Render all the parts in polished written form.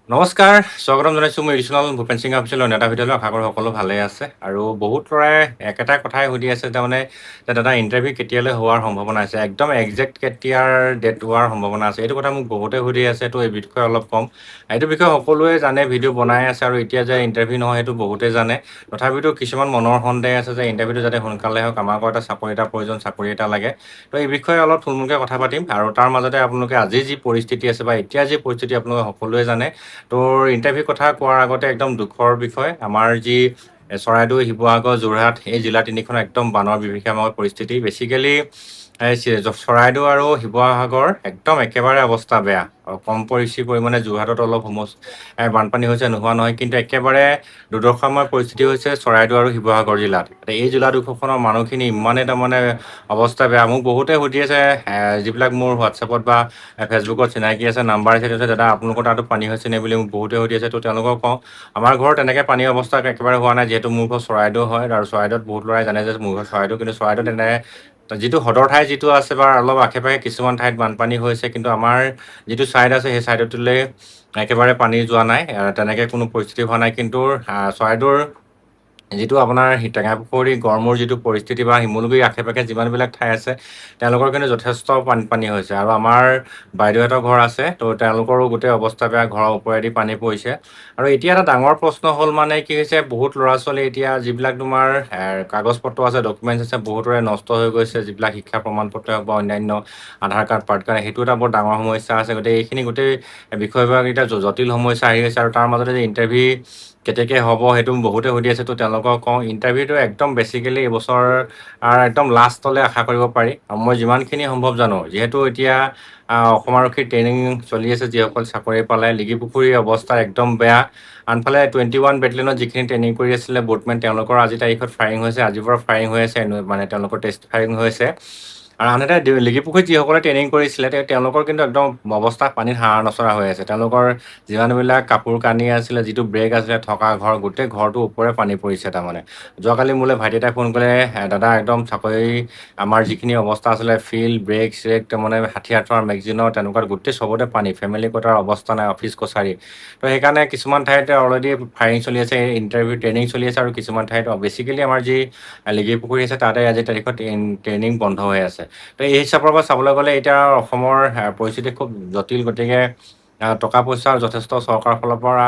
নমস্কাৰ, স্বাগতম জনাইছোঁ মই এডিশ্যনেল ভূপেন সিং অফিচিয়েল অন্য এটা ভিডিঅ'লৈ আশা কৰোঁ সকলো ভালে আছে আৰু বহুত ল'ৰাই একেটা কথাই সুধি আছে তাৰমানে যে দাদা ইণ্টাৰভিউ কেতিয়ালৈ হোৱাৰ সম্ভাৱনা আছে একদম একজেক্ট কেতিয়াৰ ডেট হোৱাৰ সম্ভাৱনা আছে এইটো কথা মোক বহুতে সুধি আছে তো এই বিষয়ে অলপ কম এইটো বিষয়ে সকলোৱে জানে ভিডিঅ' বনাই আছে আৰু এতিয়া যে ইণ্টাৰভিউ নহয় সেইটো বহুতে জানে তথাপিতো কিছুমান মনৰ সন্দেহ আছে যে ইণ্টাৰভিউটো যাতে সোনকালে হওক আমাকো এটা চাকৰি এটা প্ৰয়োজন চাকৰি এটা লাগে তো এই বিষয়ে অলপ থুলমূলকৈ কথা পাতিম আৰু তাৰ মাজতে আপোনালোকে আজি যি পৰিস্থিতি আছে বা এতিয়া যি পৰিস্থিতি আপোনালোকে সকলোৱে জানে তোৰ ইণ্টাৰভিউ কথা কোৱাৰ আগতে একদম দুখৰ বিষয় আমাৰ যি চৰাইদেউ শিৱসাগৰ যোৰহাট এই জিলা তিনিখন একদম বানৰ বিভীষিকাময় পৰিস্থিতি বেছিকেলি চৰাইদেউ আৰু শিৱসাগৰ একদম একেবাৰে অৱস্থা বেয়া কম পৰিমাণে যোৰহাটত অলপ বানপানী হৈছে নোহোৱা নহয় কিন্তু একেবাৰে দুৰ্দশাময় পৰিস্থিতি হৈছে চৰাইদেউ আৰু শিৱসাগৰ জিলাত এই জিলা দুখনৰ মানুহখিনি ইমানেই তাৰমানে অৱস্থা বেয়া মোক বহুতে সুধি আছে যিবিলাক মোৰ হোৱাটছএপত বা ফেচবুকত চিনাকি আছে নাম্বাৰ আছে দাদা আপোনালোকৰ তাতো পানী হৈছে নে বুলি মোক বহুতে সুধি আছে তো তেওঁলোকক কওঁ আমাৰ ঘৰত তেনেকৈ পানীৰ অৱস্থা একেবাৰে হোৱা নাই যিহেতু মোৰ ঘৰ চৰাইদেউ হয় আৰু চৰাইদেউত বহুত ল'ৰাই জানে যে মোৰ ঘৰ চৰাইদেউ কিন্তু চৰাইদেউত তেনে যিটো সদৰ ঠাই যিটো আছে বা অলপ আশে পাশে কিছুমান ঠাইত বানপানী হৈছে কিন্তু আমাৰ যিটো ছাইড আছে সেই ছাইডটোলৈ একেবাৰে পানী যোৱা নাই তেনেকৈ কোনো পৰিস্থিতি হোৱা নাই কিন্তু চৰাইদেউৰ যিটো আপোনাৰ টেঙাপুখুৰী গড়মূৰ যিটো পৰিস্থিতি বা শিমলুগুৰিৰ আশে পাশে যিমানবিলাক ঠাই আছে তেওঁলোকৰ কিন্তু যথেষ্ট পানী হৈছে আৰু আমাৰ বাইদেউহঁতৰ ঘৰ আছে তো তেওঁলোকৰো গোটেই অৱস্থা বেয়া ঘৰৰ ওপৰেদি পানী পৰিছে আৰু এতিয়া এটা ডাঙৰ প্ৰশ্ন হ'ল মানে কি হৈছে বহুত ল'ৰা ছোৱালী এতিয়া যিবিলাক তোমাৰ কাগজ পত্ৰ আছে ডকুমেণ্টছ আছে বহুতৰে নষ্ট হৈ গৈছে যিবিলাক শিক্ষা প্ৰমাণ পত্ৰ হওক বা অন্যান্য আধাৰ কাৰ্ড পান কাৰ্ড সেইটো এটা বৰ ডাঙৰ সমস্যা আছে গতিকে এইখিনি গোটেই বিষয়বিলাক এতিয়া জটিল সমস্যা আহি গৈছে আৰু তাৰ মাজতে যে ইণ্টাৰভিউ কেতিয়াকৈ হ'ব সেইটো বহুতে সুধি আছে তো তেওঁলোকক কওঁ ইণ্টাৰভিউটো একদম বেছিকেলি এইবছৰ একদম লাষ্টলৈ আশা কৰিব পাৰি আৰু মই যিমানখিনি সম্ভৱ জানো যিহেতু এতিয়া অসম আৰক্ষীৰ ট্ৰেইনিং চলি আছে যিসকল চাকৰি পালে লিগিপুখুৰীৰ অৱস্থা একদম বেয়া আনফালে 21 বেটেলিয়নত যিখিনি ট্ৰেইনিং কৰি আছিলে বোটমেন তেওঁলোকৰ আজি তাৰিখত ফায়াৰিং হৈছে আজিৰ পৰা ফায়াৰিং হৈ আছে মানে তেওঁলোকৰ টেষ্ট ফায়াৰিং হৈ আছে আৰু আনহাতে লিগিপুখুৰীত যিসকলে ট্ৰেইনিং কৰিছিলে তেওঁলোকৰ কিন্তু একদম অৱস্থা পানীত হাড় নচৰা হৈ আছে তেওঁলোকৰ যিমানবিলাক কাপোৰ কানি আছিলে যিটো ব্ৰেক আছিলে থকা ঘৰ গোটেই ঘৰটোৰ ওপৰে পানী পৰিছে তাৰমানে যোৱাকালি মোলৈ ভাইটি এটাই ফোন কৰিলে দাদা একদম চাকৰি আমাৰ যিখিনি অৱস্থা আছিলে ফিল্ড ব্ৰেক চেক তাৰমানে হাতীয়াৰ মেগজিনৰ তেনেকুৱা গোটেই চবতে পানী ফেমিলি কোটাৰ অৱস্থা নাই অফিচ কছাৰী তো সেইকাৰণে কিছুমান ঠাইত অলৰেডি ফায়াৰিং চলি আছে ইণ্টাৰভিউ ট্ৰেইনিং চলি আছে আৰু কিছুমান ঠাইত বেছিকেলি আমাৰ যি লিগিপুখুৰী আছে তাতে আজি তাৰিখত ট্ৰেইনিং বন্ধ হৈ আছে তো এই হিচাপৰ পৰা চাবলৈ গ'লে এতিয়া অসমৰ পৰিস্থিতি খুব জটিল গতিকে টকা পইচাৰ যথেষ্ট চৰকাৰৰ ফালৰ পৰা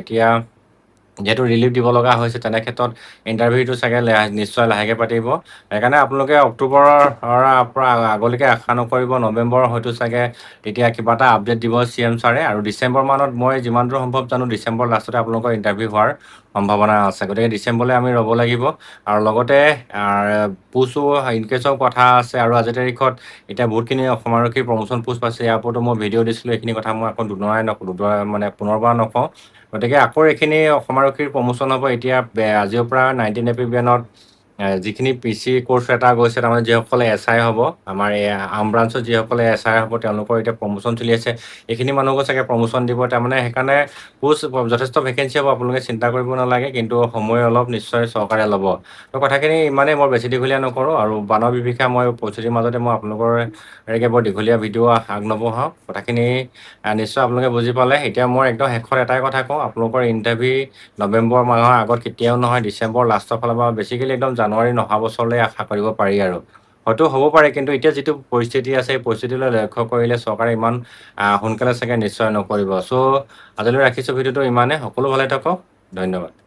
এতিয়া যিহেতু ৰিলিফ দিব লগা হৈছে তেনে ক্ষেত্ৰত ইণ্টাৰভিউটো চাগে নিশ্চয় লাহেকৈ পাতিব সেইকাৰণে আপোনালোকে অক্টোবৰৰ পৰা আগলৈকে আশা নকৰিব নৱেম্বৰ হয়তো চাগে তেতিয়া কিবা এটা আপডেট দিব CM ছাৰে আৰু ডিচেম্বৰ মানত মই যিমান দূৰ সম্ভৱ জানো ডিচেম্বৰ লাষ্টতে আপোনালোকৰ ইণ্টাৰভিউ হোৱাৰ সম্ভাৱনা আছে গতিকে ডিচেম্বৰলৈ আমি ৰ'ব লাগিব আৰু লগতে পোষ্টো ইনকেছৰ কথা আছে আৰু আজিৰ তাৰিখত এতিয়া বহুতখিনি অসম আৰক্ষীৰ প্ৰমোশ্যন পোষ্ট পাইছে ইয়াৰ ওপৰতো মই ভিডিঅ' দিছিলোঁ এইখিনি কথা মই আকৌ মানে পুনৰবাৰ নকওঁ গতিকে আকৌ এইখিনি অসম আৰক্ষীৰ প্ৰমোশ্যন হ'ব এতিয়া আজিৰ পৰা 19 এপ্ৰিলত যিখিনি PC কোৰ্চ এটা গৈছে তাৰমানে যিসকলে SI হ'ব আমাৰ এই আৰ্ম ব্ৰাঞ্চত যিসকলে SI হ'ব তেওঁলোকৰ এতিয়া প্ৰমোশ্যন চলি আছে এইখিনি মানুহকো চাগে প্ৰমোশ্যন দিব তাৰমানে সেইকাৰণে পোষ্ট যথেষ্ট ভেকেঞ্চি হ'ব আপোনালোকে চিন্তা কৰিব নালাগে কিন্তু সময় অলপ নিশ্চয় চৰকাৰে ল'ব তো কথাখিনি ইমানেই মই বেছি দীঘলীয়া নকৰোঁ আৰু বানৰ বিভীষিকা মই পৰিস্থিতিৰ মাজতে মই আপোনালোকৰ এনেকৈ বৰ দীঘলীয়া ভিডিঅ' নবঢ়াওঁ কথাখিনি নিশ্চয় আপোনালোকে বুজি পালে এতিয়া মই একদম শেষত এটাই কথা কওঁ আপোনালোকৰ ইণ্টাৰভিউ নৱেম্বৰ মাহৰ আগত কেতিয়াও নহয় ডিচেম্বৰ লাষ্টৰ ফালৰ পৰা বেছিকেলি একদম জানুৱাৰী নহা বছৰলৈ আশা কৰিব পাৰি আৰু হয়তো হ'ব পাৰে কিন্তু এতিয়া যিটো পৰিস্থিতি আছে সেই পৰিস্থিতিলৈ লক্ষ্য কৰিলে চৰকাৰে ইমান সোনকালে চাগে নিশ্চয় নকৰিব চ' আজিলৈ ৰাখিছোঁ ভিডিঅ'টো ইমানে সকলো ভালে থাকক ধন্যবাদ